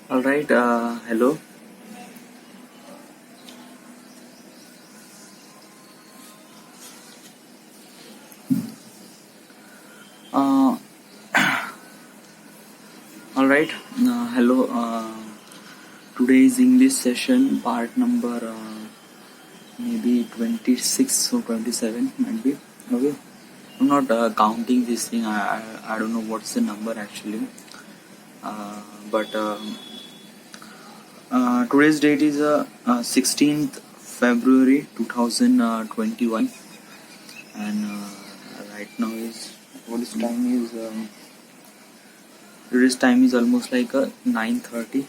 All right. Hello. Uh, all right. Hello. Today's English session, part number maybe 26 or 27 might be. Okay. I'm not counting this thing. I don't know what's the number actually. But today's date is 16th February 2021, and right now is what is time is. Today's time is almost like 9:30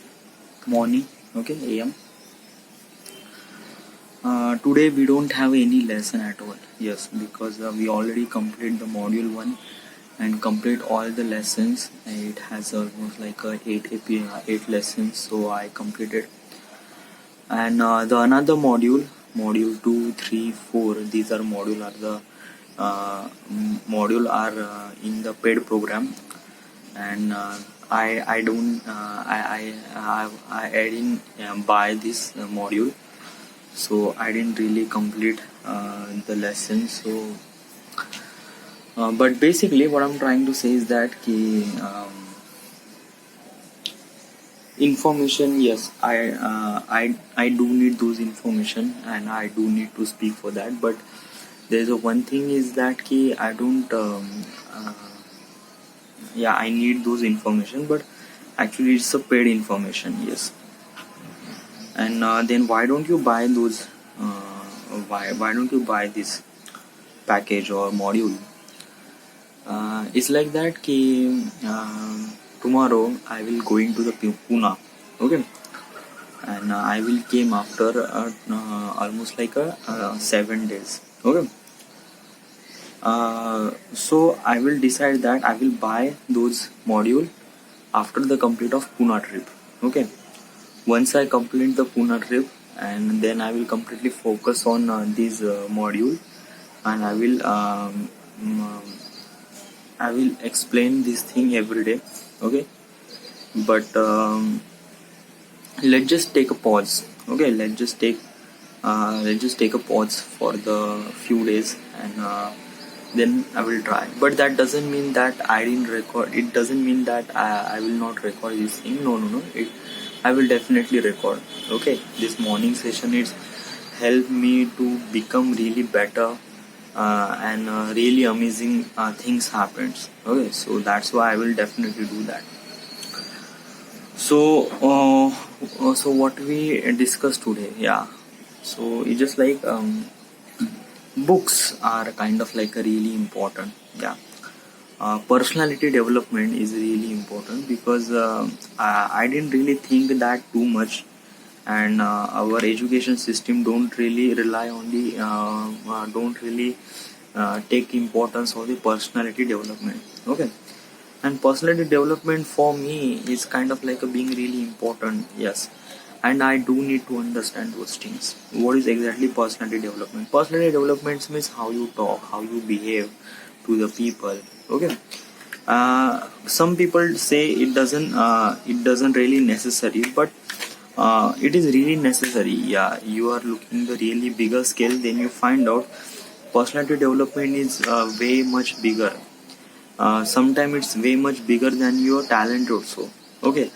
morning, okay, AM. Today we don't have any lesson at all. Yes, because we already complete the module 1 and complete all the lessons. It has almost like 8 lessons, so I completed. And the another module 2, 3, 4. These are module are in the paid program, and I don't I didn't buy this module, so I didn't really complete the lesson. So but basically what I'm trying to say is that information, yes, I do need those information, and I do need to speak for that. But there's a one thing is that I don't yeah, I need those information, but actually it's a paid information. Yes. And then why don't you buy those why don't you buy this package or module? It's like that tomorrow I will going to the Pune, okay, and I will came after almost like 7 days, okay. So I will decide that I will buy those module after the complete of Pune trip, okay. Once I complete the Pune trip, and then I will completely focus on this module, and I will explain this thing every day, okay. But let's just take a pause, okay. Let's just take a pause for the few days, and then I will try. But that doesn't mean that I didn't record. It doesn't mean that I will not record this thing. No. I will definitely record. Okay, this morning session is helped me to become really better, and really amazing things happens. Okay, so that's why I will definitely do that. So so what we discussed today, yeah. So it's just like books are kind of like a really important, yeah. Personality development is really important because I didn't really think that too much, and our education system don't really rely on the don't really take importance of the personality development, okay. And personality development for me is kind of like a being really important, yes. And I do need to understand those things. What is exactly personality development? Personality development means how you talk, how you behave to the people, okay. Some people say it doesn't really necessary, but it is really necessary. Yeah, you are looking the really bigger scale, then you find out personality development is way much bigger. Sometimes it's way much bigger than your talent also, okay.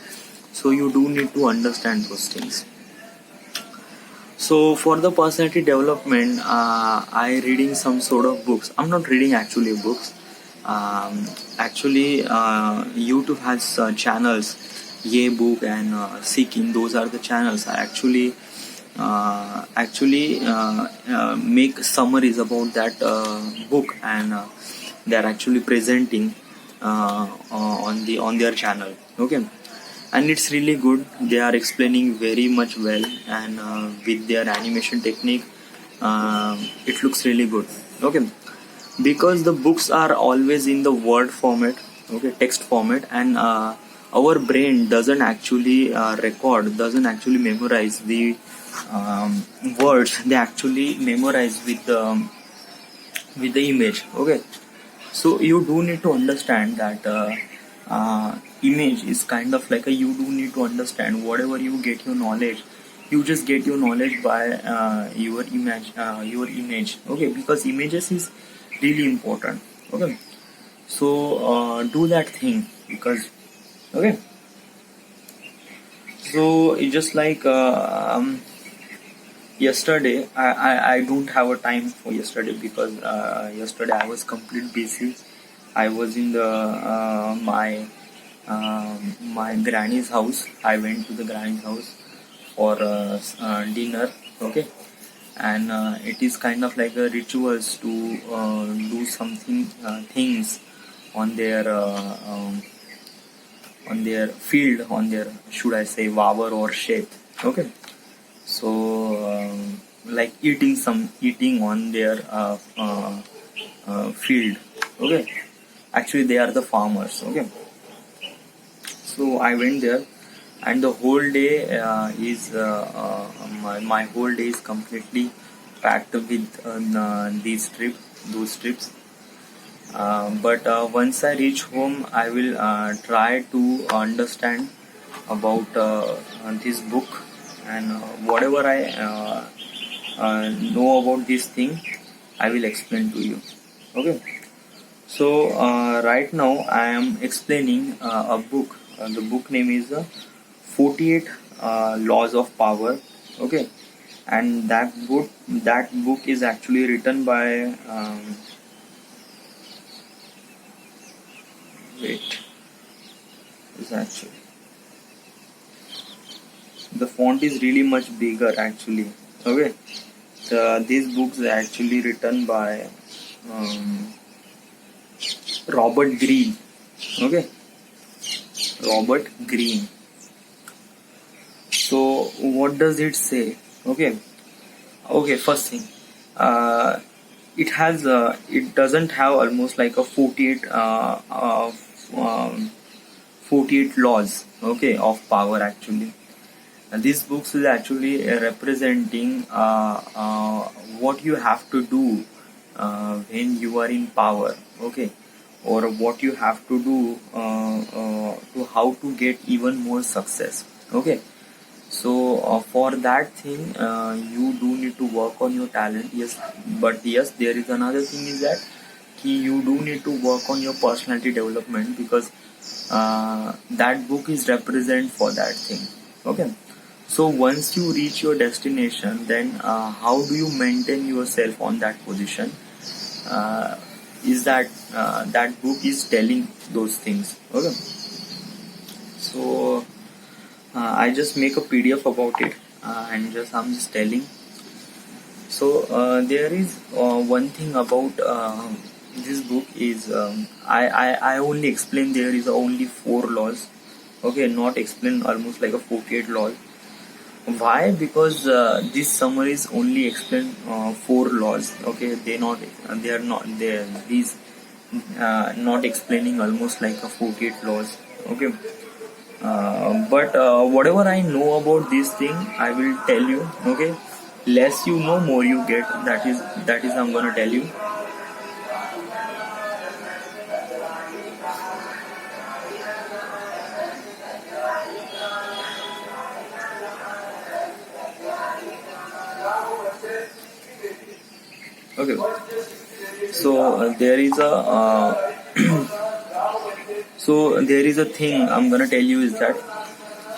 So you do need to understand those things. So for the personality development, I reading some sort of books. I'm not reading actually books. Actually, YouTube has channels, Ye Book and Seeking. Those are the channels. I actually make summaries about that book, and they are actually presenting on their channel, okay. And it's really good. They are explaining very much well, and with their animation technique, it looks really good, okay. Because the books are always in the word format, okay, text format, and our brain doesn't actually memorize the words. They actually memorize with the image, okay. So you do need to understand that image is kind of like a, you do need to understand whatever you get your knowledge, you just get your knowledge by your image. Okay, because images is really important. Okay, so do that thing, because okay, so it's just like yesterday I don't have a time for yesterday, because yesterday I was complete busy. I was in the my granny's house. I went to the granny's house for dinner. Okay, and it is kind of like a rituals to do something things on their on their field, on their, should I say, waver or shed. Okay, so like eating on their field. Okay, actually they are the farmers. Okay, so I went there, and the whole day my whole day is completely packed with those trips. But once I reach home, I will try to understand about this book, and whatever I know about this thing, I will explain to you. Okay. So right now I am explaining a book. The book name is 48 Laws of Power. Okay, and that book is actually written by wait, is actually, the font is really much bigger actually. Okay, these books are actually written by Robert Greene. Okay, Robert Greene. So what does it say? Okay, first thing, uh, it doesn't have almost like a 48 48 laws, okay, of power actually. And these books is actually representing what you have to do when you are in power. Okay, or what you have to do to how to get even more success. Okay, so for that thing you do need to work on your talent. Yes, but yes, there is another thing is that you do need to work on your personality development, because that book is represent for that thing. Okay, so once you reach your destination, then how do you maintain yourself on that position? uh, is that that book is telling those things. Okay, so I just make a PDF about it, and I'm just telling. So there is one thing about this book is I only explain there is only 4 laws. Okay, not explain almost like a 48 laws. Why? Because this summary is only explain 4 laws. Okay, they are not there. These not explaining almost like a 48 laws. Okay, but whatever I know about this thing, I will tell you. Okay, less you know, more you get. That is I'm gonna tell you. Okay, so there is a so there is a thing I'm gonna tell you is that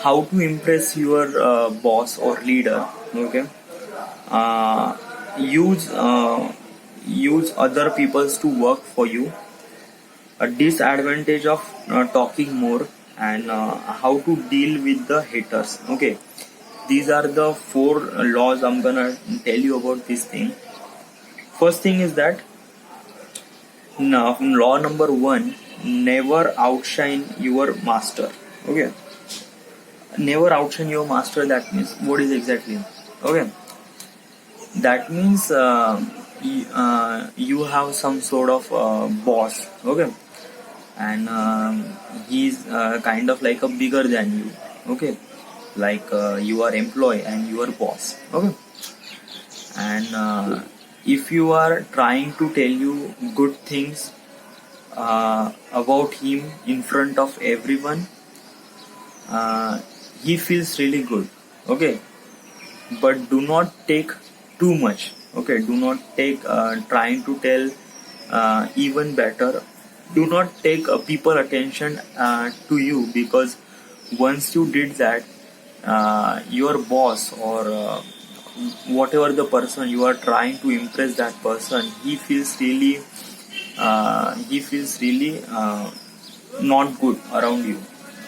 how to impress your boss or leader. Okay, uh, use use other peoples to work for you. A disadvantage of talking more, and how to deal with the haters. Okay, these are the 4 laws I'm gonna tell you about this thing. First thing is that now, law number 1: never outshine your master. Okay, never outshine your master. That means what is exactly? Okay, that means you have some sort of boss. Okay, and he's kind of like a bigger than you. Okay, like you are employee and you are boss. Okay, and if you are trying to tell you good things about him in front of everyone, he feels really good. Okay, but do not take too much. Okay, do not take trying to tell even better. Do not take people attention to you, because once you did that, your boss or whatever the person you are trying to impress, that person, he feels really not good around you.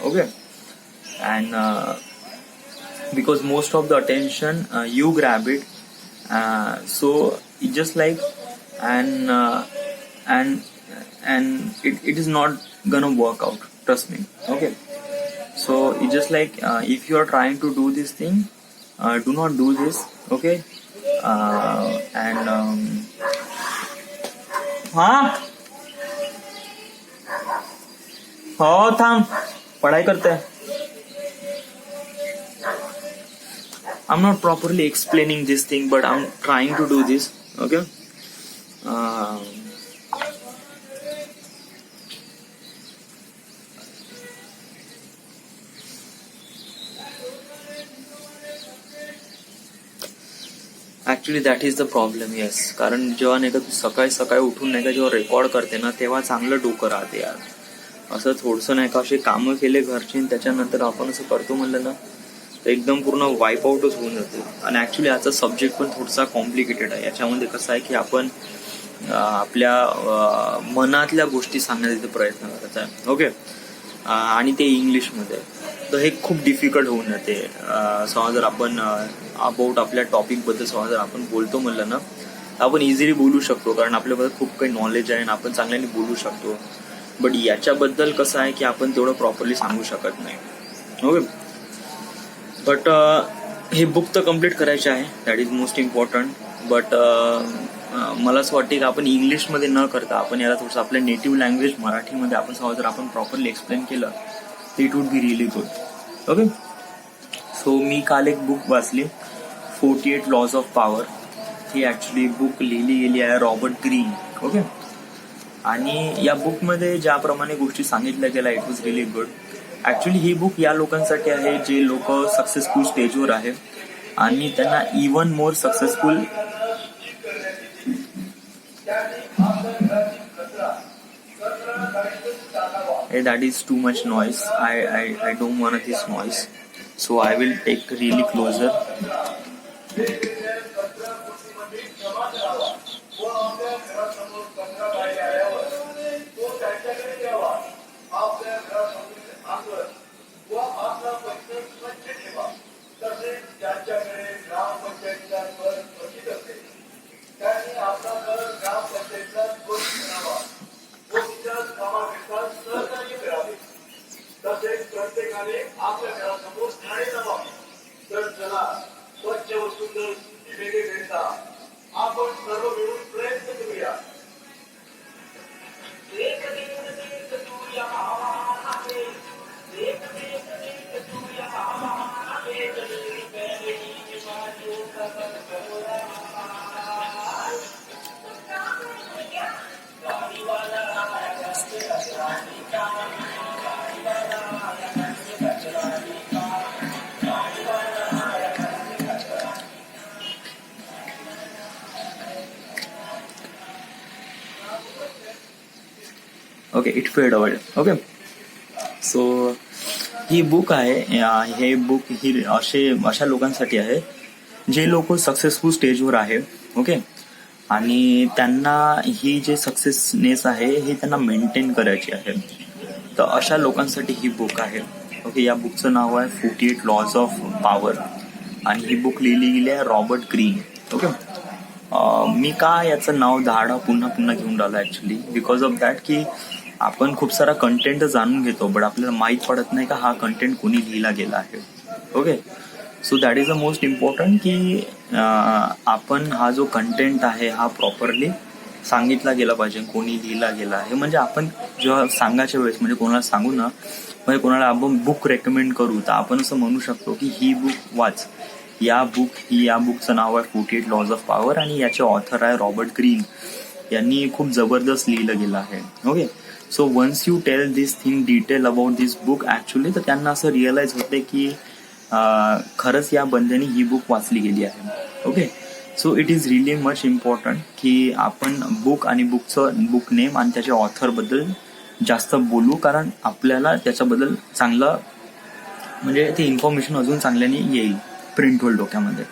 Okay, and because most of the attention you grab it, so it just like, and and it is not gonna work out, trust me. Okay, so it's just like, if you are trying to do this thing, do not do this. Okay, and हाँ हो थांब, पढ़ाई करते हैं. I'm not properly explaining this thing, but I'm trying to do this. Okay. Uh, actually that is the problem. Yes, कारण जेव्हा नाही का तू सकाळी सकाळी उठून नाही का जेव्हा रेकॉर्ड करते ना, तेव्हा चांगलं डोकं राहते यार. असं थोडंसं नाही का असे कामं केले घरचे, त्याच्यानंतर आपण असं करतो म्हणलं ना, तर एकदम पूर्ण वाईप आउटच होऊन जाते. आणि ऍक्च्युली याचा सब्जेक्ट पण थोडासा कॉम्प्लिकेटेड आहे. याच्यामध्ये कसं आहे की आपण आपल्या मनातल्या गोष्टी सांगण्याचा प्रयत्न करत आहे. ओके, आणि ते इंग्लिशमध्ये, तर हे खूप डिफिकल्ट होऊन जाते. समजा जर आपण अबाउट आपल्या टॉपिक बद्दल समजा जर आपण बोलतो म्हणलं ना, आपण इझिली बोलू शकतो, कारण आपल्याबद्दल खूप काही नॉलेज आहे आणि आपण चांगल्याने बोलू शकतो. बट याच्याबद्दल कसं आहे की आपण तेवढं प्रॉपरली सांगू शकत नाही. ओके, बट हे बुक तर कम्प्लीट करायचे आहे, that is most important. But मला असं वाटतं की आपण इंग्लिशमध्ये न करता आपण याला थोडंसं आपल्या नेटिव्ह लँग्वेज मराठीमध्ये आपण समजा जर आपण प्रॉपरली एक्सप्लेन केलं, तर it would be really good. Okay, so मी काल एक बुक वाचली, 48 लॉज ऑफ पॉवर. ही ऍक्च्युली बुक लिहिली गेली आहे रॉबर्ट ग्रीन. ओके, आणि या बुकमध्ये ज्याप्रमाणे गोष्टी सांगितल्या गेल्या, it was really good. Actually he book या लोकांसाठी आहे जे लोक सक्सेसफुल स्टेजवर आहे आणि त्यांना even more successful. That is too much noise. I don't want this noise, so I will take really closer. Okay, it fed avoid. Okay, so he book आहे, हे बुक ही अशा लोकांसाठी आहे जे लोक सक्सेसफुल स्टेजवर आहे. ओके, आणि त्यांना ही जे सक्सेसनेस आहे हे त्यांना मेंटेन करायची आहे, तर अशा लोकांसाठी ही बुक आहे. ओके, या बुकचं नाव आहे 48 लॉज ऑफ पॉवर आणि ही बुक लिहिली गेली आहे रॉबर्ट ग्रीन. ओके, मी का याचं नाव धाडा पुन्हा पुन्हा घेऊन राहिलो ऍक्च्युली बिकॉज ऑफ दॅट की आपण खूप सारा कंटेंट जाणून घेतो, बट आपल्याला माहीत पडत नाही का हा कंटेंट कोणी लिहिला गेला आहे. Okay, so that is the most important की आपण हा जो कंटेंट आहे हा प्रॉपरली सांगितला गेला पाहिजे, कोणी लिहिला गेला आहे. म्हणजे आपण जेव्हा सांगायच्या वेळेस म्हणजे कोणाला सांगू ना, म्हणजे कोणाला आपण बुक रेकमेंड करू, तर आपण असं म्हणू शकतो की ही बुक वाच. या बुकचं नाव आहे 48 लॉज ऑफ पॉवर आणि याचे ऑथर आहे रॉबर्ट ग्रीन. यांनी खूप जबरदस्त लिहिलं गेलं आहे. Okay, so once you tell this thing detail about this book actually, तर त्यांना असं रिअलाइज होते की खरंच या बंद्याने ही बुक वाचली गेली आहे. Okay, so it is really much important की आपण बुक आणि बुक नेम आणि त्याच्या ऑथरबद्दल जास्त बोलू, कारण आपल्याला त्याच्याबद्दल चांगलं म्हणजे ते इन्फॉर्मेशन अजून चांगल्याने येईल प्रिंट होईल डोक्यामध्ये.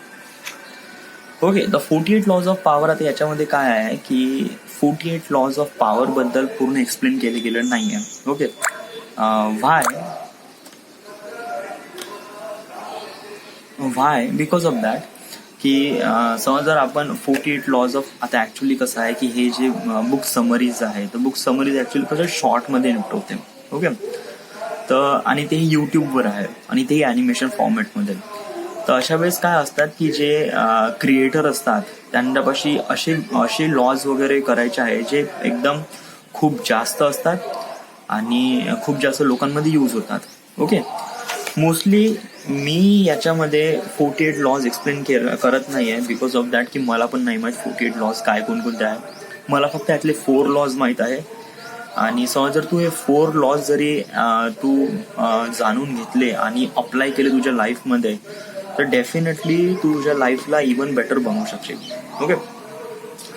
Okay, the 48 laws of power. आता याच्यामध्ये काय आहे की 48 लॉज ऑफ पॉवर बद्दल पूर्ण एक्सप्लेन केले गेलं नाही आहे. Okay, why because of that की समज जर आपण 48 लॉज ऑफ, आता ॲक्च्युली कसं आहे की हे जे बुक समरीज आहे, तर बुक समरीज ॲक्च्युली कसं शॉर्टमध्ये निपटवते. ओके, तर आणि ते यूट्यूबवर आहे आणि तेही ॲनिमेशन फॉर्मॅटमध्ये. तर अशा वेळेस काय असतात की जे क्रिएटर असतात त्यांच्यापाशी असे लॉज वगैरे करायचे आहे जे एकदम खूप जास्त असतात आणि खूप जास्त लोकांमध्ये यूज होतात. ओके, मोस्टली मी याच्यामध्ये 48 लॉज एक्सप्लेन करत नाही आहे बिकॉज ऑफ दॅट की मला पण नाही माहीत 48 लॉज काय कोणकोणते आहे. मला फक्त यातले 4 लॉज माहीत आहे. आणि समज जर तू हे 4 लॉज जरी तू जाणून घेतले आणि अप्लाय केले तुझ्या लाईफमध्ये, तर डेफिनेटली तू तुझ्या लाईफला इवन बेटर बनवू शकशील. Okay,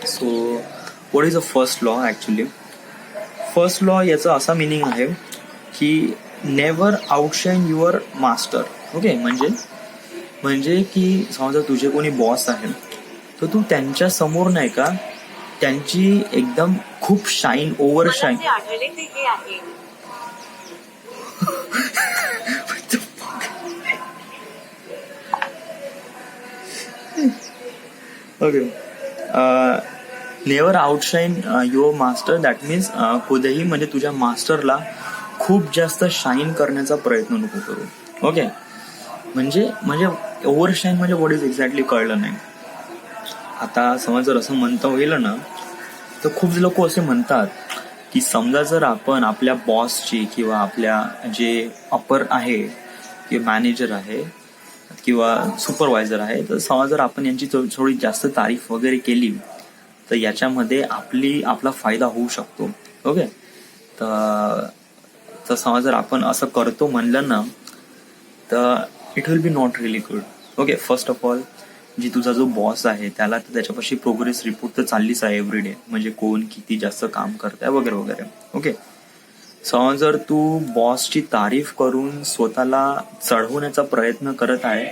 so what is the first law. Actually first law याचा असा मिनिंग आहे की never outshine your master. Okay, म्हणजे की समजा तुझे कोणी बॉस आहे तर तू त्यांच्या समोर नाही का त्यांची एकदम खूप shine over shine. Okay, never outshine your master. That means कधीही म्हणजे तुझ्या मास्टरला खूप जास्त शाईन करण्याचा प्रयत्न नको करू. ओके, म्हणजे ओव्हर शाईन म्हणजे व्हॉट इज एक्झॅक्टली कळलं नाही. आता समज जर असं म्हणता होईल ना, तर खूप लोक असे म्हणतात की समजा जर आपण आपल्या बॉसची किंवा आपल्या जे अपर आहे किंवा मॅनेजर आहे किंवा सुपरवायझर आहे, तर समज जर आपण यांची थोडी जास्त तारीफ वगैरे केली तर याच्यामध्ये आपला फायदा होऊ शकतो. ओके, तर समज जर आपण असं करतो म्हणलं ना, तर it will be not really good. Okay, first of all जी तुझा जो बॉस आहे त्याला तर त्याच्यापाशी प्रोग्रेस रिपोर्ट तर चाललीच आहे एव्हरीडे, म्हणजे कोण किती जास्त काम करताय वगैरे वगैरे. ओके, समज जर तू बॉसची तारीफ करून स्वतःला चढवण्याचा प्रयत्न करत आहे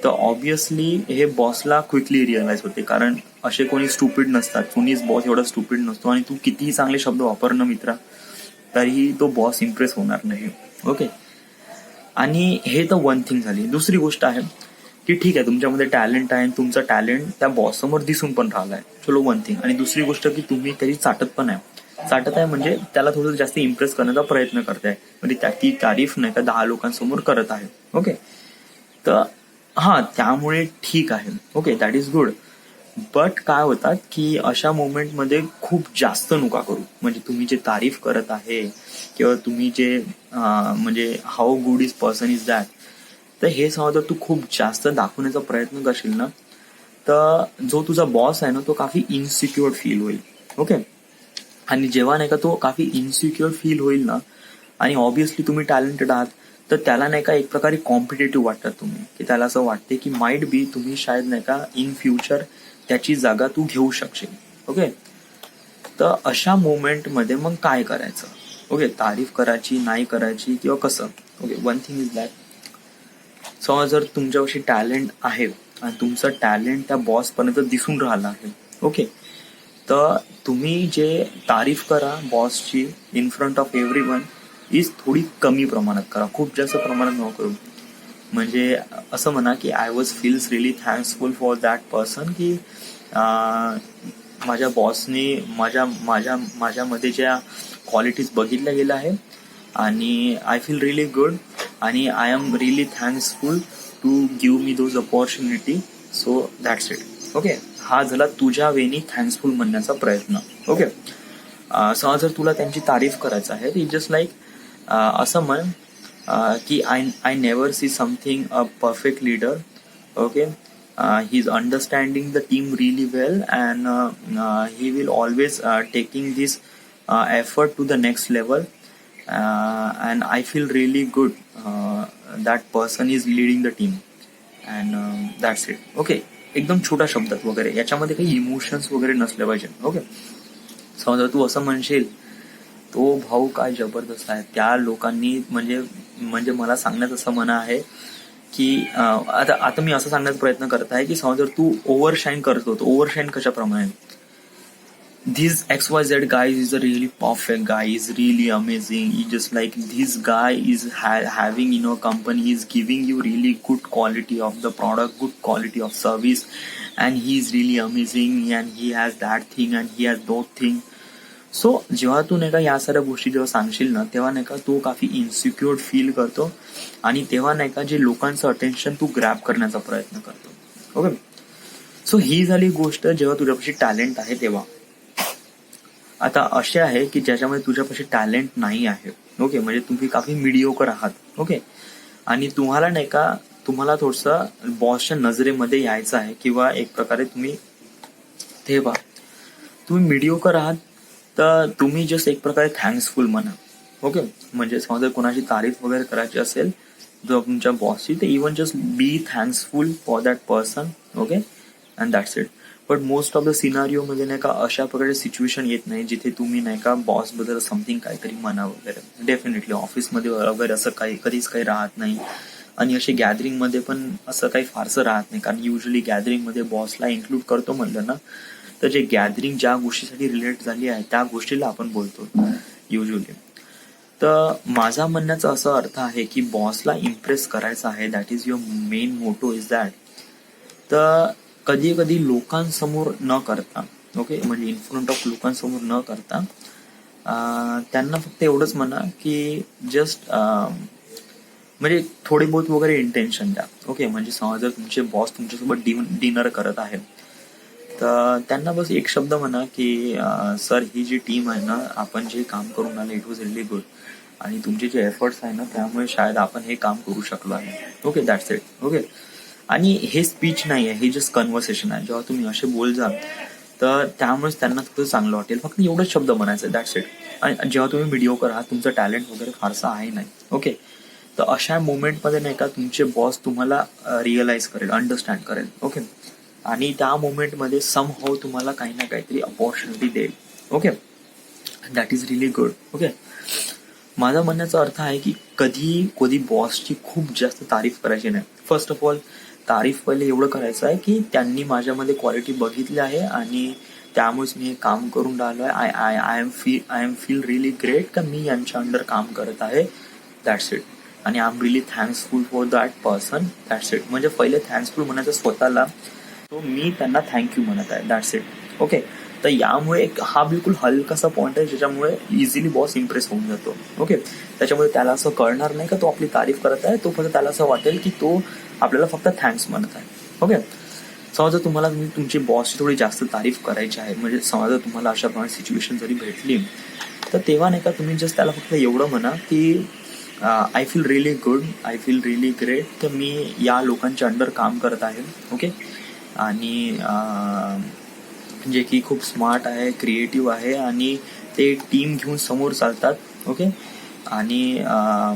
तर ऑब्विसली हे बॉसला क्विकली रिअलाइज होते, कारण असे कोणी स्टुपिड नसतात. कोणीच बॉस एवढा स्टुपिड नसतो आणि तू कितीही चांगले शब्द वापरणं मित्रा तरीही तो बॉस इम्प्रेस होणार नाही. ओके, आणि हे तर वन थिंग झाली. दुसरी गोष्ट आहे की ठीक आहे तुमच्यामध्ये टॅलेंट आहे, तुमचं टॅलेंट त्या बॉस समोर दिसून पण राहिलाय, चलो वन थिंग. आणि दुसरी गोष्ट की तुम्ही त्याची चाटत आहे म्हणजे त्याला थोडं जास्त इम्प्रेस करण्याचा प्रयत्न करताय, म्हणजे ती तारीफ नाही का 10 लोकांसमोर करत आहे. ओके, तर हा त्यामुळे ठीक आहे. Okay, that is good. But काय होतात की अशा मोमेंटमध्ये खूप जास्त नका करू. म्हणजे तुम्ही जे तारीफ करत आहे किंवा तुम्ही जे म्हणजे how good is person is that, तर हे समजा तू खूप जास्त दाखवण्याचा प्रयत्न करशील ना, तर जो तुझा बॉस आहे ना तो काफी इनसिक्युअर फील होईल. ओके, आणि जेव्हा नाही का तो काफी इनसिक्युअर फील होईल ना, आणि ऑब्विसली तुम्ही टॅलेंटेड आहात, तर त्याला नाही का एक प्रकारे कॉम्पिटेटिव्ह वाटतात तुम्ही, की त्याला असं वाटते की माइट बी तुम्ही शायद नाही का इन फ्युचर त्याची जागा तू घेऊ शकशील. ओके, तर अशा मोमेंटमध्ये मग काय करायचं. ओके, तारीफ करायची नाही करायची किंवा कसं. Okay, one thing is that समज जर तुमच्यापाशी टॅलेंट आहे आणि तुमचं टॅलेंट त्या बॉस पर्यंत दिसून राहिलं आहे, ओके, तर तुम्ही जे तारीफ करा बॉसची in front of everyone is थोडी कमी प्रमाणात करा, खूप जास्त प्रमाणात न करू. म्हणजे असं म्हणा की I was feels really thanksful for that person, की माझ्या बॉसने माझ्यामध्ये ज्या क्वालिटीज बघितल्या गेल्या आहे आणि आय फील रिअली गुड आणि I am really thanksful to give me those opportunity. So that's it. Okay, हा झाला तुझ्या वेनी थँक्सफुल म्हणण्याचा प्रयत्न. ओके, समज जर तुला त्यांची तारीफ करायचं आहे, इट जस्ट लाईक असं म्हण की I never see something a perfect leader. Okay, he is understanding the team really well and he will always taking this effort to the next level, and I feel really good that person is leading the team, and that's it. Okay, एकदम छोट्या शब्दात वगैरे, याच्यामध्ये काही emotions वगैरे नसले पाहिजे. Okay, समजा तू असं म्हणशील तो भाऊ काय जबरदस्त आहे, त्या लोकांनी म्हणजे म्हणजे मला सांगण्यात असं म्हणा आहे की आता आता मी असं सांगण्याचा प्रयत्न करत आहे की समजा जर तू ओव्हरशाईन करतो, तर ओव्हरशाईन कशाप्रमाणे, this XYZ guy is a really perfect guy, is really amazing. He just like this guy is having company, is giving you really good quality of the product, good quality of service, and he is really amazing, and he has that thing and he has that thing. So जेव्हा तू नाही का या साऱ्या गोष्टी जेव्हा सांगशील ना, तेव्हा नाही का तो काफी इन्सिक्युअर फील करतो, आणि तेव्हा नाही का जे लोकांचं अटेन्शन तू ग्रॅब करण्याचा प्रयत्न करतो. ओके, सो ही झाली गोष्ट जेव्हा तुझ्यापाशी टॅलेंट आहे तेव्हा. आता असे आहे की ज्याच्यामध्ये तुझ्यापाशी टॅलेंट नाही आहे. ओके, म्हणजे तुम्ही काफी मिडिओकर आहात. ओके, आणि तुम्हाला नाही का तुम्हाला थोडंसं बॉसच्या नजरेमध्ये यायचं आहे, किंवा एक प्रकारे तुम्ही तेव्हा तुम्ही मिडिओकर आहात, तर तुम्ही जस्ट एक प्रकारे थँक्सफुल म्हणा. ओके, म्हणजे समजा कोणाची तारीफ वगैरे करायची असेल जो तुमच्या बॉसची, तर even just be thanksful for that person. Okay, and that's it. But most of the scenario मध्ये नाही का अशा प्रकारे सिच्युएशन येत नाही जिथे तुम्ही नाही का बॉस बद्दल समथिंग काहीतरी म्हणा वगैरे. डेफिनेटली ऑफिसमध्ये वगैरे असं काही कधीच काही राहत नाही, आणि असे गॅदरिंग मध्ये पण असं काही फारसं राहत नाही, कारण युजली गॅदरिंग मध्ये बॉसला इन्क्लूड करतो म्हणलं ना, तर जे गॅदरिंग ज्या गोष्टीसाठी रिलेट झाली आहे त्या गोष्टीला आपण बोलतो युजली. तर माझा म्हणण्याचा असा अर्थ आहे की बॉसला इम्प्रेस करायचं आहे, that is your main motto is that. तर कधी कधी लोकांसमोर न करता, ओके, म्हणजे इन फ्रंट ऑफ लोकांसमोर न करता, त्यांना फक्त एवढंच म्हणा की जस्ट म्हणजे थोडी बहुत वगैरे इंटेन्शन द्या. ओके, म्हणजे समजा जर तुमचे बॉस तुमच्यासोबत डिनर करत आहे, तर त्यांना बस एक शब्द म्हणा की सर, ही जी टीम आहे ना, आपण जे काम करून आले इट वॉज रिअली गुड, आणि तुमचे जे एफर्ट्स आहे ना त्यामुळे शायद आपण हे काम करू शकलो आहे. Okay, that's it. ओके, आणि हे स्पीच नाही आहे, हे जस्ट कन्व्हर्सेशन आहे. जेव्हा तुम्ही असे बोल जा, तर त्यामुळेच त्यांना थोडं चांगलं वाटेल. फक्त एवढंच शब्द म्हणायचं, दॅट्स इट. आणि जेव्हा तुम्ही व्हिडिओ करा, तुमचं टॅलेंट वगैरे फारसा आहे नाही. ओके, तर अशा मोमेंटमध्ये नाही का तुमचे बॉस तुम्हाला रिअलाइज करेल, अंडरस्टँड करेल. ओके, आणि त्या मोमेंटमध्ये सम हाऊ तुम्हाला काही ना काहीतरी अपॉर्च्युनिटी देईल. Okay, that is really good. Okay, माझा म्हणण्याचा अर्थ आहे की कधी बॉसची खूप जास्त तारीफ करायची नाही. फर्स्ट ऑफ ऑल तारीफ पहिले एवढं करायचं आहे की त्यांनी माझ्यामध्ये क्वालिटी बघितली आहे, आणि त्यामुळेच मी हे काम करून राहिलो आहे. I am feel really great का मी यांच्या अंडर काम करत आहे. That's it. आणि I am really thanksful for that person. That's it. म्हणजे पहिले थँक्सफुल म्हणायचं स्वतःला, तो मी त्यांना थँक्यू म्हणत आहे. That's it. ओके, तर यामुळे हा बिलकुल हलकासा पॉईंट आहे ज्याच्यामुळे इझिली बॉस इम्प्रेस होऊन जातो. ओके, त्याच्यामुळे त्याला असं कळणार नाही का तो आपली तारीफ करत आहे, तो फक्त त्याला असं वाटेल की तो आपल्याला फक्त थँक्स म्हणत आहे. ओके, समजा तुम्हाला तुमची बॉसची थोडी जास्त तारीफ करायची आहे, म्हणजे समजा तुम्हाला अशा प्रमाणे सिच्युएशन जरी भेटली, तर तेव्हा नाही का तुम्ही जस्ट त्याला फक्त एवढं म्हणा की I feel really good, I feel really great, तर मी या लोकांच्या अंडर काम करत आहे. ओके, आणि जे की खूप स्मार्ट आहे, क्रिएटिव्ह आहे, आणि ते टीम घेऊन समोर चालतात. ओके, आणि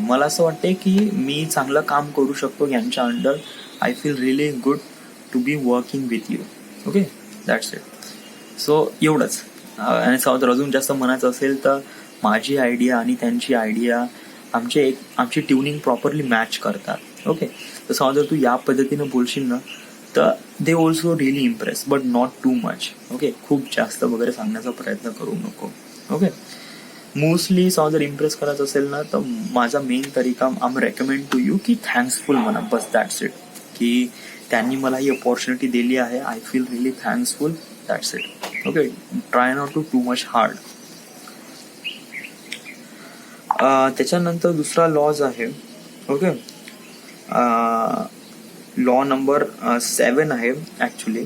मला असं वाटते की मी चांगलं काम करू शकतो यांच्या under. I feel really good to be working with you. Okay, that's it. So एवढंच. आणि जर अजून जास्त म्हणायचं असेल तर माझी आयडिया आणि त्यांची आयडिया आमची ट्युनिंग प्रॉपरली मॅच करतात. ओके, तर समजा जर तू या पद्धतीनं बोलशील ना, तर they also really impress, but not to much. Okay, खूप जास्त वगैरे सांगण्याचा प्रयत्न करू नको. ओके, मोस्टली समजा जर इम्प्रेस करायचं असेल ना, तर माझा मेन तरीका I am recommend to you की थँक्सफुल म्हणा. बस दॅट्स इट. की त्यांनी मला ही अपॉर्च्युनिटी दिली आहे, I feel really thanksful. That's it. Okay, try not to much hard. त्याच्यानंतर दुसरा लॉज आहे. ओके, लॉ नंबर 7 आहे actually,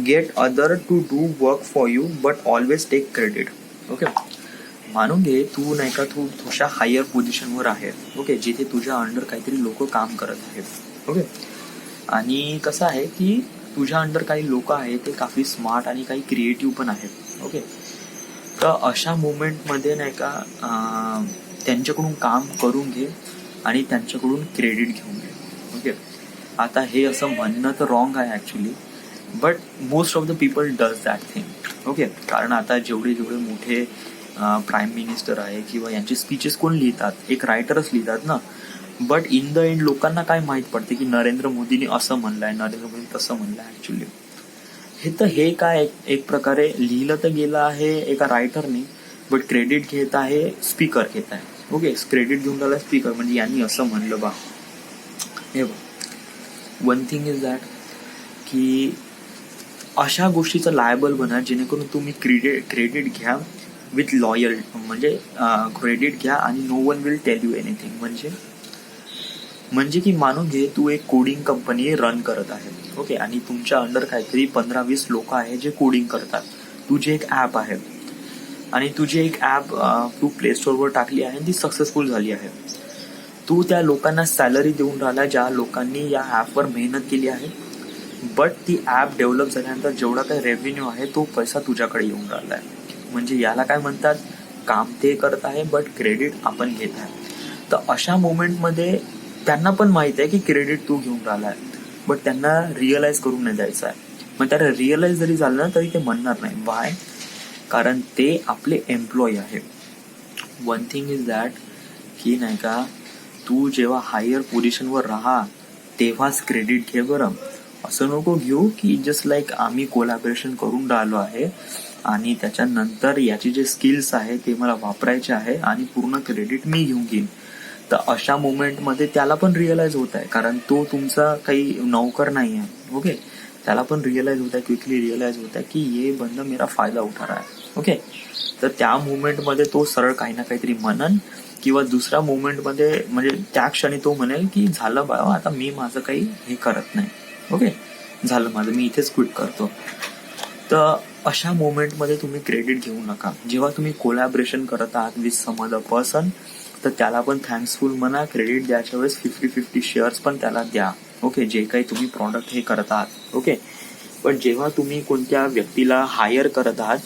get other to do work for you but always take credit. Okay, मानून घे तू नाही का तू थोड्या हायर पोझिशनवर आहे. ओके, जिथे तुझ्या अंडर काहीतरी लोक काम करत आहेत. ओके, आणि कसं आहे की तुझ्या अंडर काही लोक आहेत ते काफी स्मार्ट आणि काही क्रिएटिव्ह पण आहेत. ओके, तर अशा मोमेंटमध्ये नाही का त्यांच्याकडून काम करून घे आणि त्यांच्याकडून क्रेडिट घेऊन घे. ओके, आता हे असं म्हणणं तर रॉंग आहे actually, but most of the people does that thing. Okay, कारण आता जेवढे मोठे प्राईम मिनिस्टर आहे किंवा यांचे स्पीचेस कोण लिहितात, एक रायटरच लिहितात ना. बट इन द एंड लोकांना काय माहीत पडते की नरेंद्र मोदीने असं म्हणलंय, नरेंद्र मोदीने तसं म्हणलंय. ॲक्च्युली हे काय एक प्रकारे लिहिलं तर गेलं आहे एका रायटरने, बट क्रेडिट घेत आहे स्पीकर घेत आहे. ओके, क्रेडिट घेऊन राहिला स्पीकर, म्हणजे यांनी असं म्हणलं बा. हे वन थिंग इज दॅट की अशा गोष्टीचं लायबल बना जेणेकरून तुम्ही क्रेडिट घ्या विथ लॉयल, म्हणजे क्रेडिट घ्या आणि no one will tell you anything. म्हणजे की मानून घे तू एक कोडिंग कंपनी रन करत आहे. ओके, आणि तुमच्या अंडर काहीतरी 15-20 लोक आहे जे कोडिंग करतात. तुझी एक ॲप आहे आणि तुझी एक ॲप तू प्ले स्टोअरवर टाकली आहे आणि ती सक्सेसफुल झाली आहे. तू त्या लोकांना सॅलरी देऊन राहिला ज्या लोकांनी या ॲपवर मेहनत केली आहे, बट ती ॲप डेव्हलप झाल्यानंतर जेवढा काही रेव्हेन्यू आहे तो पैसा तुझ्याकडे येऊन राहिला आहे. म्हणजे याला काय म्हणतात, काम ते करत आहे बट क्रेडिट आपण घेत आहे. तर अशा मोमेंटमध्ये त्यांना पण माहित आहे की क्रेडिट तू घेऊन राहिला आहे, बट त्यांना रिअलाइज करून नाही द्यायचं आहे. मग त्याला रिअलाइज जरी झालं ना तरी ते म्हणणार नाही. वाय? कारण ते आपले एम्प्लॉई आहे. वन थिंग इज दॅट की नाही का, तू जेव्हा हायर पोझिशनवर राहा तेव्हाच क्रेडिट घे बरं. असं नको घेऊ की जस्ट लाईक आम्ही कोलॅबरेशन करून राहिलो आहे आणि त्याच्यानंतर याचे जे स्किल्स आहे ते मला वापरायचे आहे आणि पूर्ण क्रेडिट मी घेऊन घेईन. तर अशा मोमेंटमध्ये त्याला पण रिअलाइज होत आहे, कारण तो तुमचा काही नौकर नाही आहे. ओके, त्याला पण रिअलाइज होत आहे, क्विकली रिअलाइज होत आहे की ये बंद मेरा फायदा उठा रहा है. ओके, तर त्या मोमेंटमध्ये तो सरळ काही ना काहीतरी म्हणन किंवा दुसऱ्या मोमेंटमध्ये म्हणजे त्या क्षणी तो म्हणेल की झालं बा, आता मी माझं काही हे करत नाही. ओके, झालं माझं, मी इथेच क्विट करतो. तर अशा मोमेंटमध्ये तुम्ही क्रेडिट घेऊ नका. जेव्हा तुम्ही कोलॅबरेशन करत आहात विथ सम अदर पर्सन तर त्याला पण थँक्सफुल म्हणा. क्रेडिट द्यायच्या वेळेस 50-50 शेअर्स पण त्याला द्या. ओके, जे काही तुम्ही प्रॉडक्ट हे करत आहात. ओके, पण जेव्हा तुम्ही कोणत्या व्यक्तीला हायर करत आहात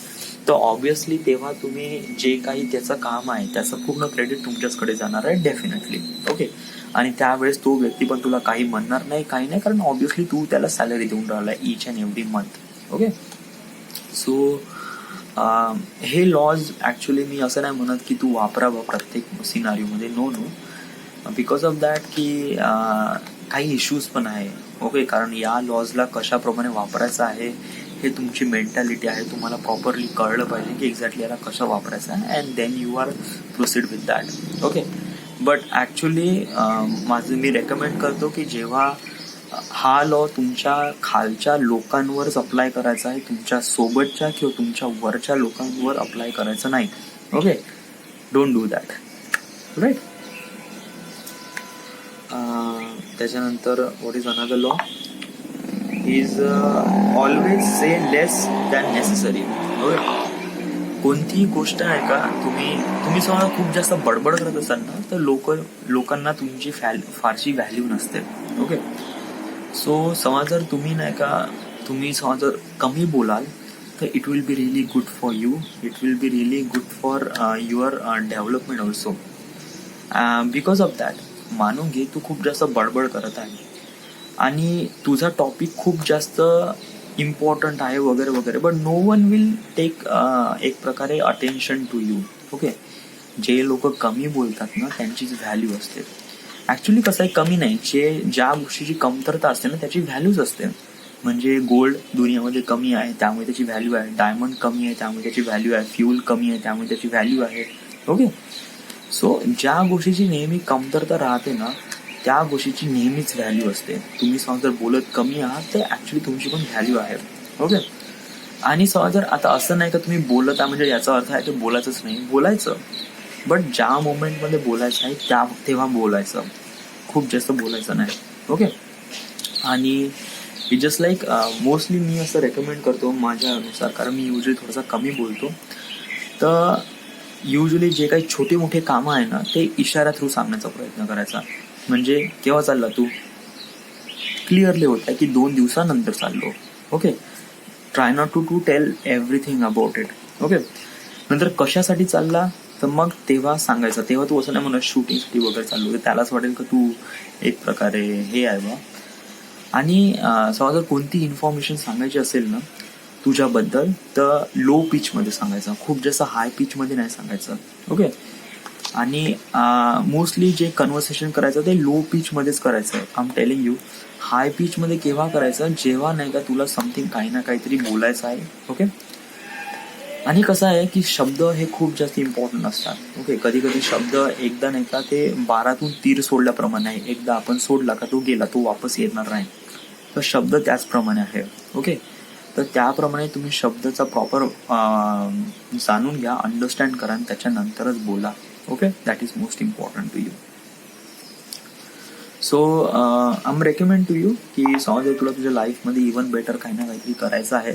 तर ऑब्व्हियसली तेव्हा तुम्ही जे काही त्याचं काम आहे त्याचं पूर्ण क्रेडिट तुमच्याचकडे जाणार आहे डेफिनेटली. ओके, आणि त्यावेळेस तो व्यक्ती पण तुला काही म्हणणार नाही, काही नाही, कारण ऑब्व्हियसली तू त्याला सॅलरी देऊन राहिला each and every month. Okay, so हे लॉज ॲक्च्युली मी असं नाही म्हणत की तू वापरावं प्रत्येक सिनारिओमध्ये. नो, बिकॉज ऑफ दॅट की काही इश्यूज पण आहे. ओके, कारण या लॉजला कशाप्रमाणे वापरायचं आहे हे तुमची मेंटॅलिटी आहे. तुम्हाला प्रॉपरली कळलं पाहिजे की एक्झॅक्टली याला कसं वापरायचं आहे and then you are proceed with that. Okay, but actually माझं मी रेकमेंड करतो की जेव्हा हा लॉ तुमच्या खालच्या लोकांवरच अप्लाय करायचा आहे, तुमच्या सोबतच्या किंवा तुमच्या वरच्या लोकांवर अप्लाय करायचं नाही. Okay, don't do that, right. त्याच्यानंतर what is another law is always say less than necessary. Okay, कोणतीही गोष्ट आहे का तुम्ही समजा खूप जास्त बडबड करत असाल ना तर लोकांना तुमची फारशी व्हॅल्यू नसते. ओके, सो समज जर तुम्ही नाही का तुम्ही समज जर कमी बोलाल तर it will B really good for you, it will B really good for your development also. Because of that मानून घे तू खूप जास्त बडबड करत आहे आणि तुझा टॉपिक खूप जास्त इम्पॉर्टंट आहे वगैरे वगैरे, but no one will take एक प्रकारे अटेन्शन टू यू. ओके, जे लोक कमी बोलतात ना त्यांचीच व्हॅल्यू असते. ॲक्च्युली कसं आहे, कमी नाही, ज्या गोष्टीची कमतरता असते ना त्याची व्हॅल्यूच असते. म्हणजे गोल्ड दुनियामध्ये कमी आहे त्यामुळे त्याची व्हॅल्यू आहे, डायमंड कमी आहे त्यामुळे त्याची व्हॅल्यू आहे, फ्यूल कमी आहे त्यामुळे त्याची व्हॅल्यू आहे. ओके, सो ज्या गोष्टीची नेहमी कमतरता राहते ना त्या गोष्टीची नेहमीच व्हॅल्यू असते. तुम्ही समज जर बोलत कमी आहात तर ॲक्च्युली तुमची पण व्हॅल्यू आहे. ओके, आणि समज जर आता असं नाही का तुम्ही बोलत आहे म्हणजे याचा अर्थ आहे ते बोलायचंच नाही, बोलायचं, बट ज्या मोमेंटमध्ये बोलायचं आहे तेव्हा बोलायचं, खूप जास्त बोलायचं नाही. ओके, आणि इट जस्ट लाईक मोस्टली मी असं रेकमेंड करतो माझ्या अनुसार, कारण मी युजली थोडासा कमी बोलतो. तर युजली जे काही छोटे मोठे कामं आहे ना ते इशारा थ्रू सांगण्याचा प्रयत्न करायचा. म्हणजे केव्हा चालला तू, क्लिअरली होत आहे की 2 दिवसानंतर चाललो. Okay, try not to tell everything about it. Okay, नंतर कशासाठी चालला, तर मग तेव्हा सांगायचं. तेव्हा तू असं नाही म्हणत शूटिंगसाठी वगैरे चाललो, तर त्यालाच वाटेल का तू एक प्रकारे हे आहे बा. आणि समजा जर कोणती इन्फॉर्मेशन सांगायची असेल ना तुझ्याबद्दल, तर लो पिचमध्ये सांगायचं, खूप जास्त हाय पिचमध्ये नाही सांगायचं. ओके. आणि मोस्टली जे कन्व्हर्सेशन करायचं ते लो पिचमध्येच करायचं. I am telling you. High पिचमध्ये केव्हा करायचं, जेव्हा नाही का तुला समथिंग काही ना काहीतरी बोलायचं आहे. ओके. आणि कसं आहे की शब्द हे खूप जास्त इम्पॉर्टंट असतात. ओके. कधी कधी शब्द एकदा नाही का ते 12तून तीर सोडल्याप्रमाणे आहे. एकदा आपण सोडला का तो गेला, तो वापस येणार नाही. तर शब्द त्याचप्रमाणे आहे. ओके. तर त्याप्रमाणे तुम्ही शब्दाचा प्रॉपर जाणून घ्या, अंडरस्टँड करा आणि त्याच्यानंतरच बोला. Okay. That is most important to you. So I am recommend to you की समजा जर तुला तुझ्या लाईफमध्ये इव्हन बेटर काही ना काहीतरी करायचं आहे,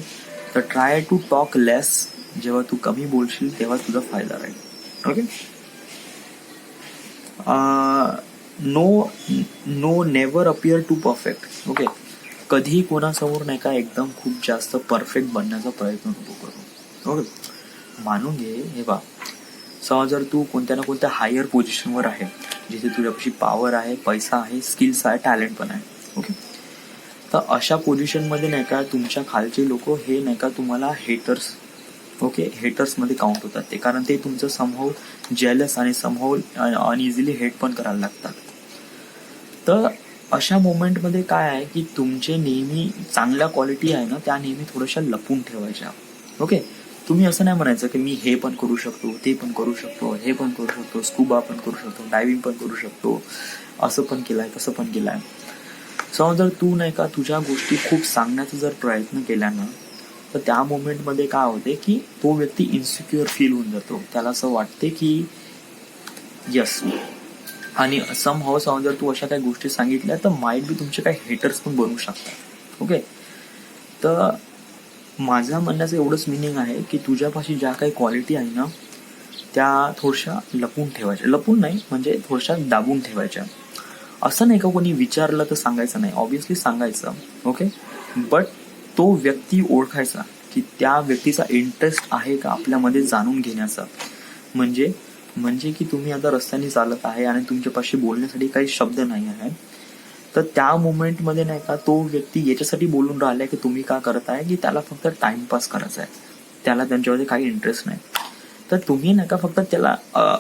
तर ट्राय टू टॉक लेस. जेव्हा तू कमी बोलशील तेव्हा तुझा फायदा राहील. Okay. No never appear to perfect. Okay. कधीही कोणासमोर नाही का एकदम खूप जास्त परफेक्ट बनण्याचा प्रयत्न नको करू. ओके. मानून घे, हे बा, समजा जर तू कोणत्या ना कोणत्या हायर पोझिशनवर आहे, जिथे तुझ्यापाशी पॉवर आहे, पैसा आहे, स्किल्स आहे, टॅलेंट पण आहे. ओके. तर अशा पोझिशनमध्ये नाही का तुमच्या खालचे लोक हे नाही का तुम्हाला हेटर्स, ओके, हेटर्समध्ये काउंट होतात ते, कारण ते तुमचं समहाऊ जेलस आणि समहाऊ अनइझिली हेट पण करायला लागतात. तर अशा मोमेंटमध्ये काय आहे की तुमचे नेहमी चांगल्या क्वालिटी आहे ना, त्या नेहमी थोड्याशा लपून ठेवायच्या. ओके. तुम्ही असं नाही म्हणायचं की मी हे पण करू शकतो, ते पण करू शकतो, हे पण करू शकतो, स्कूबा पण करू शकतो, डायव्हिंग पण करू शकतो, असं पण केलंय, तसं पण केलंय. समजा जर तू नाही का तुझ्या गोष्टी खूप सांगण्याचा जर प्रयत्न केला ना, तर त्या मोमेंटमध्ये काय होते की तो व्यक्ती इन्सिक्युअर फील होऊन जातो. त्याला असं वाटते की यस. आणि समहाऊ समजा जर तू अशा काही गोष्टी सांगितल्या तर माईट बी तुमचे काही हेटर्स पण बनवू शकतात. ओके. तर माझ्या म्हणण्याचं एवढंच मिनिंग आहे की तुझ्यापाशी ज्या काही क्वालिटी आहे ना, त्या थोड्याशा लपून ठेवायच्या. लपून नाही म्हणजे थोड्याशा दाबून ठेवायच्या. असं नाही का कोणी विचारलं तर सांगायचं नाही, ऑब्व्हियसली सांगायचं. ओके. बट तो व्यक्ती ओळखायचा की त्या व्यक्तीचा इंटरेस्ट आहे का आपल्यामध्ये जाणून घेण्याचा. म्हणजे की तुम्ही आता रस्त्याने चालत आहे आणि तुमच्यापाशी बोलण्यासाठी काही शब्द नाही आहे, तर त्या मोमेंटमध्ये नाही का तो व्यक्ती याच्यासाठी बोलून राहिलाय की तुम्ही का करत आहे की त्याला फक्त टाइमपास करायचा आहे, त्याला त्यांच्यामध्ये काही इंटरेस्ट नाही. तर तुम्ही नाही का फक्त त्याला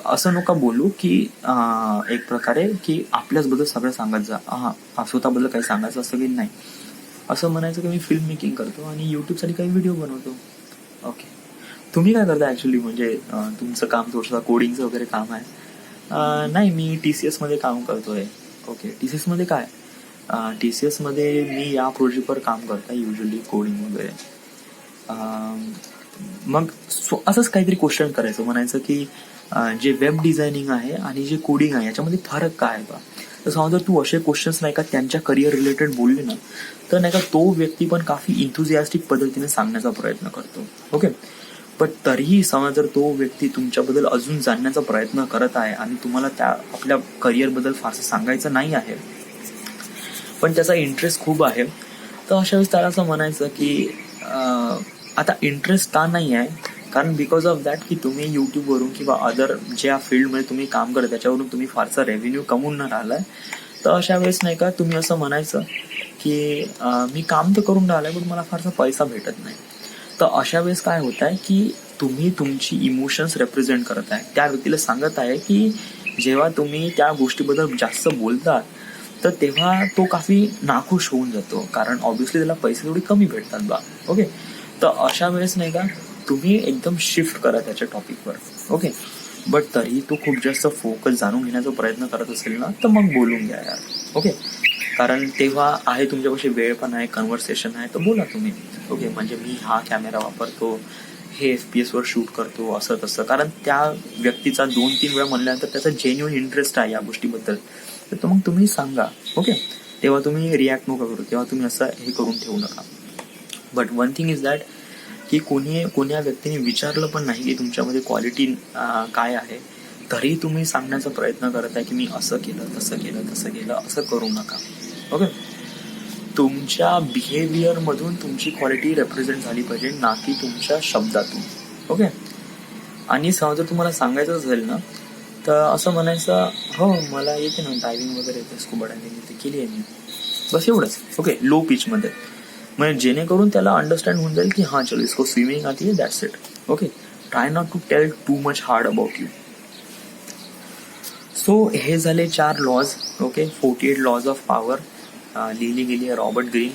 असं नका बोलू की एक प्रकारे की आपल्याचबद्दल सगळं सांगत जा. स्वतःबद्दल काही सांगायचं असं की नाही. असं म्हणायचं की मी फिल्म मेकिंग करतो आणि युट्यूबसाठी काही व्हिडिओ बनवतो. ओके. तुम्ही काय करता ऍक्च्युली, म्हणजे तुमचं काम थोडंसं कोडिंगचं वगैरे काम आहे? नाही, मी TCS मध्ये काम करतोय. ओके. TCS मध्ये काय? TCS मध्ये मी या प्रोजेक्टवर काम करतो युजली, कोडिंग वगैरे. मग असंच काहीतरी क्वेश्चन करायचं, म्हणायचं की जे वेब डिझायनिंग आहे आणि जे कोडिंग आहे याच्यामध्ये फरक काय आहे का. तर समजा जर तू असे क्वेश्चन्स नाही का त्यांच्या करिअर रिलेटेड बोलले ना, तर नाही का तो व्यक्ती पण काफी इन्थुझियास्टिक पद्धतीने सांगण्याचा प्रयत्न करतो. ओके. पण तरीही समजा जर तो व्यक्ती तुमच्याबद्दल अजून जाणण्याचा प्रयत्न करत आहे आणि तुम्हाला त्या आपल्या करिअरबद्दल फारसं सांगायचं नाही आहे, पण त्याचा इंटरेस्ट खूप आहे, तर अशा वेळेस त्याला असं म्हणायचं की आता इंटरेस्ट का नाही आहे, कारण बिकॉज ऑफ दॅट की तुम्ही यूट्यूबवरून किंवा अदर ज्या फील्डमध्ये तुम्ही काम करता त्याच्यावरून तुम्ही फारसा रेव्हेन्यू कमवून न राहिलाय. तर अशा वेळेस नाही का तुम्ही असं म्हणायचं की मी काम तर करून राहिलाय पण मला फारसा पैसा भेटत नाही. तर अशा वेळेस काय होत आहे की तुम्ही तुमची इमोशन्स रेप्रेझेंट करत आहे, त्या व्यक्तीला सांगत आहे की जेव्हा तुम्ही त्या गोष्टीबद्दल जास्त बोलता तर तेव्हा तो काफी नाखुश होऊन जातो, कारण ऑब्व्हियसली त्याला पैसे थोडी कमी भेटतात बा. ओके. तर अशा वेळेस नाही का तुम्ही एकदम शिफ्ट करा त्याच्या टॉपिकवर. ओके. बट तरीही तो खूप जास्त फोकस जाणून घेण्याचा प्रयत्न करत असेल ना, तर मग बोलून घ्या यार. ओके. कारण तेव्हा आहे तुमच्यापाशी वेळ पण आहे, कन्व्हर्सेशन आहे, तर बोला तुम्ही. ओके. म्हणजे मी हा कॅमेरा वापरतो, हे FPS वर शूट करतो, असं तसं. कारण त्या व्यक्तीचा 2-3 वेळा म्हणल्यानंतर त्याचा जेन्युइन इंटरेस्ट आहे या गोष्टीबद्दल, तर मग तुम्ही सांगा. ओके. तेव्हा तुम्ही रिॲक्ट नका करू, तेव्हा तुम्ही असं हे करून ठेवू नका. But one thing is that की कोण्या व्यक्तीने विचारलं पण नाही की तुमच्यामध्ये क्वालिटी काय आहे, तरी तुम्ही सांगण्याचा प्रयत्न करत आहे की मी असं केलं, तसं केलं, तसं केलं, असं करू नका. ओके. तुमच्या बिहेवियर मधून तुमची क्वालिटी रेप्रेझेंट झाली पाहिजे, ना की तुमच्या शब्दातून. ओके. आणि जर तुम्हाला सांगायचं असेल ना तर असं म्हणायचं, हो मला येते ना डायव्हिंग वगैरे येते, स्कुबा डायव्हिंग येते, केली आहे मी, बस एवढंच. ओके, लो पिचमध्ये, म्हणजे जेणेकरून त्याला अंडरस्टँड होऊन जाईल की हां चलो इसको स्विमिंग आती है, that's it. Okay, try not to tell too much hard about you. So हे झाले 4 laws. Okay, 48 laws of power लिहिली गेली आहे रॉबर्ट ग्रीन.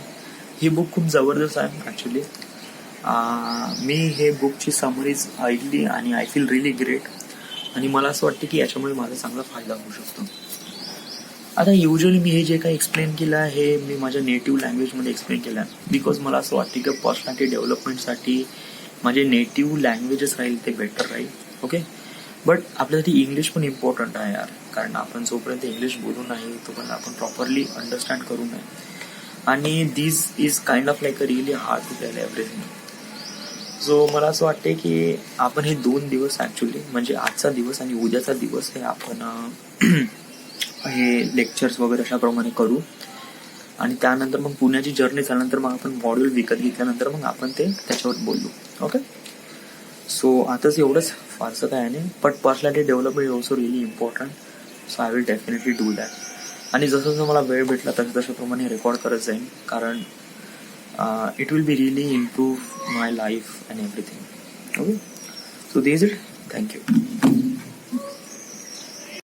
ही बुक खूप जबरदस्त आहे ॲक्च्युली. मी हे बुकची समरीज ऐकली आणि आय फील रिली ग्रेट, आणि मला असं वाटतं की याच्यामुळे माझा चांगला फायदा होऊ शकतो. आता युजली मी हे जे काही एक्सप्लेन केलं आहे हे मी माझ्या नेटिव्ह लँग्वेजमध्ये एक्सप्लेन केलं आहे, बिकॉज मला असं वाटतं की पर्सनॅलिटी डेव्हलपमेंटसाठी माझे नेटिव्ह लँग्वेजेस राहील ते बेटर राहील. ओके, बट आपल्यासाठी इंग्लिश पण इम्पॉर्टंट आहे यार, कारण आपण जोपर्यंत इंग्लिश बोलू नाही तोपर्यंत आपण प्रॉपरली अंडरस्टँड करू नये. आणि this is kind of like a really hard to tell everything. So मला असं वाटते की आपण हे 2 दिवस ॲक्च्युली, म्हणजे आजचा दिवस आणि उद्याचा दिवस हे आपण हे लेक्चर्स वगैरे अशाप्रमाणे करू, आणि त्यानंतर मग पुण्याची जर्नी झाल्यानंतर मग आपण मॉड्यूल विकत घेतल्यानंतर मग आपण ते त्याच्यावर बोलू. ओके, सो आताच एवढंच, फारसं काय नाही, but personality development is also really important. So I will definitely do that. आणि जसं जसं मला वेळ भेटला तशाप्रमाणे रेकॉर्ड करत जाईन, कारण it will be really improve my life and everything. Okay, so this is it. Thank you.